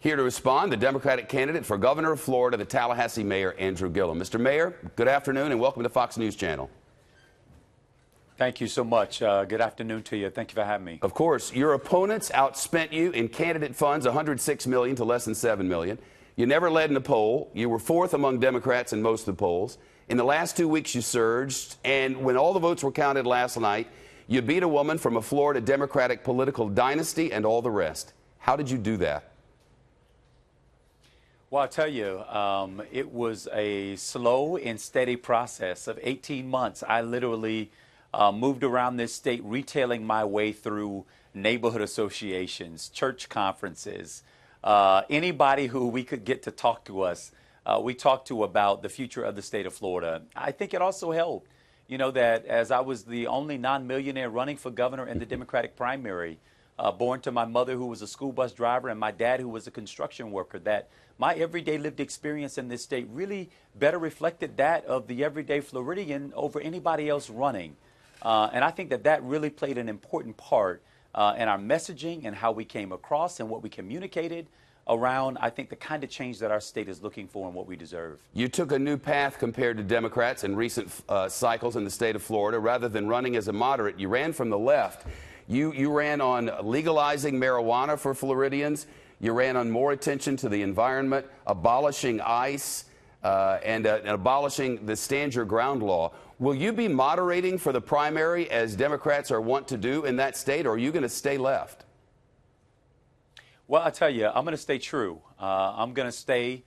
Here to respond, the Democratic candidate for governor of Florida, the Tallahassee Mayor Andrew Gillum. Mr. Mayor, good afternoon and welcome to Fox News Channel. Thank you so much. Good afternoon to you. Thank you for having me. Of course, your opponents outspent you in candidate funds, $106 million to less than $7 million. You never led in a poll. You were fourth among Democrats in most of the polls. In the last 2 weeks, you surged, and when all the votes were counted last night, you beat a woman from a Florida Democratic political dynasty and all the rest. How did you do that? Well, I'll tell you, it was a slow and steady process of 18 months. I literally moved around this state retailing my way through neighborhood associations, church conferences, anybody who we could get to talk to us. We talked to about the future of the state of Florida. I think it also helped, you know, that as I was the only non-millionaire running for governor in the Democratic primary, born to my mother who was a school bus driver and my dad who was a construction worker, that my everyday lived experience in this state really better reflected that of the everyday Floridian over anybody else running. And I think that that really played an important part in our messaging and how we came across and what we communicated around, I think, the kind of change that our state is looking for and what we deserve. You took a new path compared to Democrats in recent cycles in the state of Florida. Rather than running as a moderate, you ran from the left. You ran on legalizing marijuana for Floridians. You ran on more attention to the environment, abolishing ICE, and abolishing the Stand Your Ground law. Will you be moderating for the primary as Democrats are wont to do in that state, or are you going to stay left? Well, I tell you, I'm going to stay true. I'm going to stay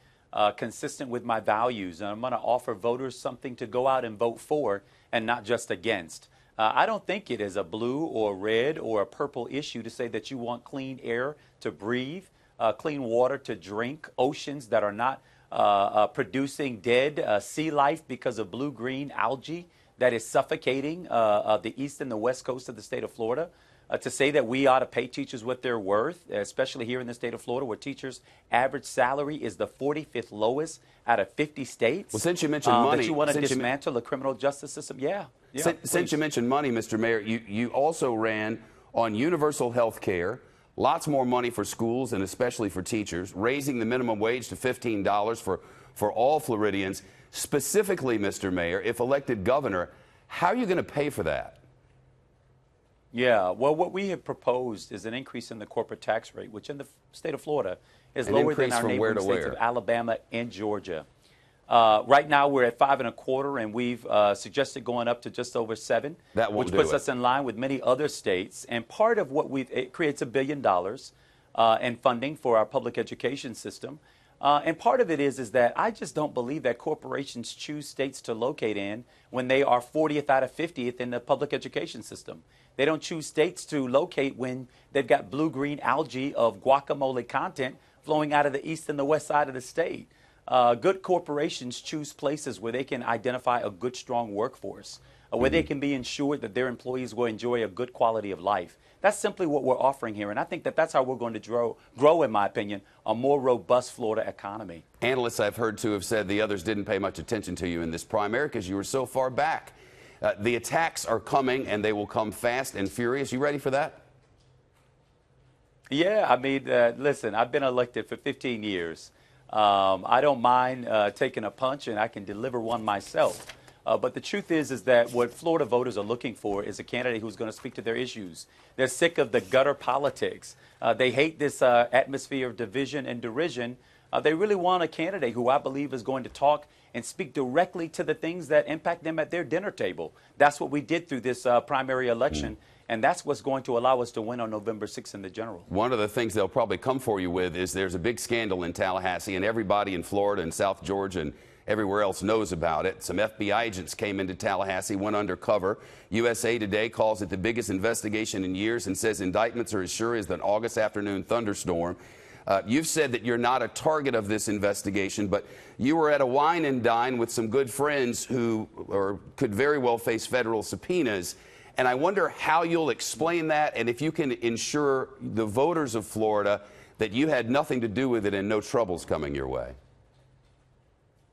consistent with my values, and I'm going to offer voters something to go out and vote for and not just against. I don't think it is a blue or red or a purple issue to say that you want clean air to breathe, clean water to drink, oceans that are not producing dead sea life because of blue-green algae that is suffocating the east and the west coast of the state of Florida. To say that we ought to pay teachers what they're worth, especially here in the state of Florida, where teachers' average salary is the 45th lowest out of 50 states. Well, since you mentioned money, that you want to dismantle the criminal justice system, since you mentioned money, Mr. Mayor, you also ran on universal health care, lots more money for schools and especially for teachers, raising the minimum wage to $15 for all Floridians. Specifically, Mr. Mayor, if elected governor, how are you going to pay for that? Yeah, well, what we have proposed is an increase in the corporate tax rate, which in the state of Florida is lower than our neighboring states of Alabama and Georgia. Right now, we're at 5.25%, and we've suggested going up to just over 7%, which puts us in line with many other states. And part of what it creates $1 billion in funding for our public education system. And part of it is that I just don't believe that corporations choose states to locate in when they are 40th out of 50th in the public education system. They don't choose states to locate when they've got blue-green algae of guacamole content flowing out of the east and the west side of the state. Good corporations choose places where they can identify a good, strong workforce, where they can be ensured that their employees will enjoy a good quality of life. That's simply what we're offering here, and I think that that's how we're going to grow, in my opinion, a more robust Florida economy. Analysts I've heard, too, have said the others didn't pay much attention to you in this primary because you were so far back. The attacks are coming, and they will come fast and furious. You ready for that? Yeah, I mean, listen, I've been elected for 15 years. I don't mind taking a punch, and I can deliver one myself. But the truth is that what Florida voters are looking for is a candidate who's going to speak to their issues. They're sick of the gutter politics. They hate this atmosphere of division and derision. They really want a candidate who I believe is going to talk and speak directly to the things that impact them at their dinner table. That's what we did through this primary election. And that's what's going to allow us to win on November 6th in the general. One of the things they'll probably come for you with is there's a big scandal in Tallahassee, and everybody in Florida and South Georgia and everywhere else knows about it. Some FBI agents came into Tallahassee, went undercover. USA Today calls it the biggest investigation in years and says indictments are as sure as an August afternoon thunderstorm. You've said that you're not a target of this investigation, but you were at a wine and dine with some good friends who could very well face federal subpoenas. And I wonder how you'll explain that and if you can ensure the voters of Florida that you had nothing to do with it and no troubles coming your way.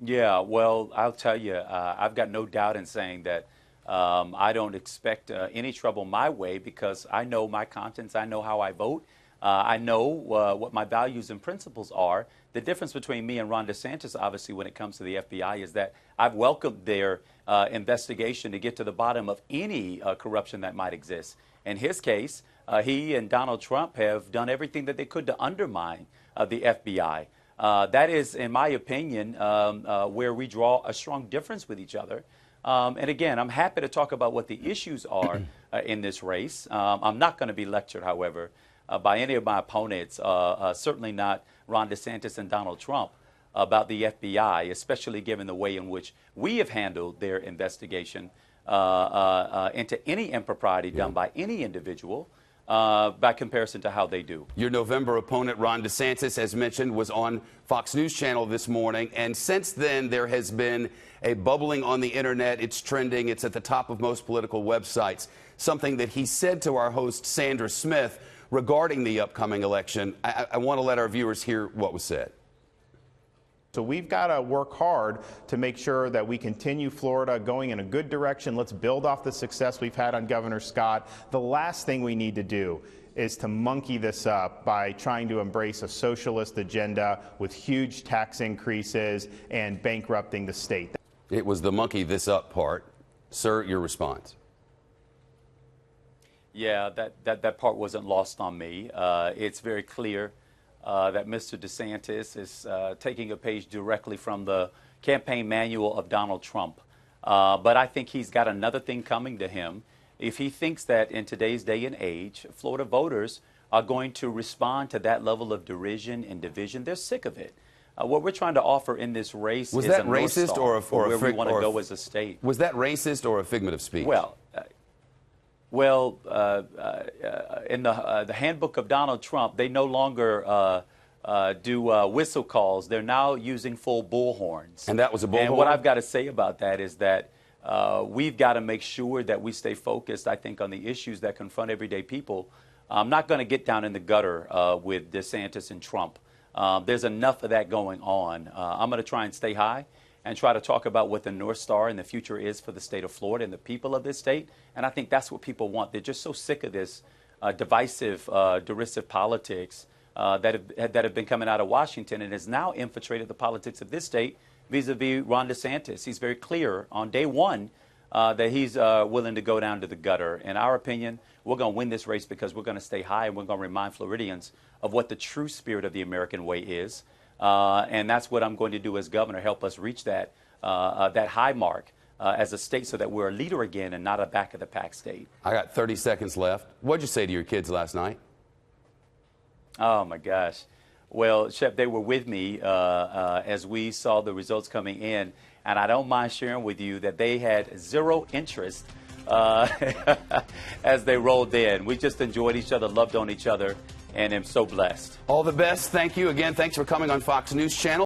Yeah, well, I'll tell you, I've got no doubt in saying that I don't expect any trouble my way because I know my conscience, I know how I vote, I know what my values and principles are. The difference between me and Ron DeSantis, obviously, when it comes to the FBI, is that I've welcomed their investigation to get to the bottom of any corruption that might exist. In his case, he and Donald Trump have done everything that they could to undermine the FBI. That is, in my opinion, where we draw a strong difference with each other. And again, I'm happy to talk about what the issues are in this race. I'm not going to be lectured, however, by any of my opponents, certainly not Ron DeSantis and Donald Trump, about the FBI, especially given the way in which we have handled their investigation into any impropriety done by any individual. By comparison to how they do. Your November opponent, Ron DeSantis, as mentioned, was on Fox News Channel this morning. And since then, there has been a bubbling on the internet. It's trending. It's at the top of most political websites. Something that he said to our host, Sandra Smith, regarding the upcoming election. I want to let our viewers hear what was said. So we've got to work hard to make sure that we continue Florida going in a good direction. Let's build off the success we've had on Governor Scott. The last thing we need to do is to monkey this up by trying to embrace a socialist agenda with huge tax increases and bankrupting the state. It was the monkey this up part. Sir, your response. Yeah, that part wasn't lost on me. It's very clear that Mr. DeSantis is taking a page directly from the campaign manual of Donald Trump. But I think he's got another thing coming to him. If he thinks that in today's day and age, Florida voters are going to respond to that level of derision and division, they're sick of it. What we're trying to offer in this race is a North Star for where we want to go as a state. Was that racist or a figment of speech? Well, in the handbook of Donald Trump, they no longer do whistle calls. They're now using full bullhorns. And that was a bullhorn? And what I've got to say about that is that we've got to make sure that we stay focused, I think, on the issues that confront everyday people. I'm not going to get down in the gutter with DeSantis and Trump. There's enough of that going on. I'm going to try and stay high and try to talk about what the North Star and the future is for the state of Florida and the people of this state. And I think that's what people want. They're just so sick of this divisive, derisive politics that have been coming out of Washington and has now infiltrated the politics of this state vis-a-vis Ron DeSantis. He's very clear on day one that he's willing to go down to the gutter. In our opinion, we're going to win this race because we're going to stay high and we're going to remind Floridians of what the true spirit of the American way is. And that's what I'm going to do as governor, help us reach that high mark as a state so that we're a leader again and not a back-of-the-pack state. I got 30 seconds left. What'd you say to your kids last night? Oh, my gosh. Well, Shep, they were with me as we saw the results coming in, and I don't mind sharing with you that they had zero interest as they rolled in. We just enjoyed each other, loved on each other, and am so blessed. All the best. Thank you again. Thanks for coming on Fox News Channel.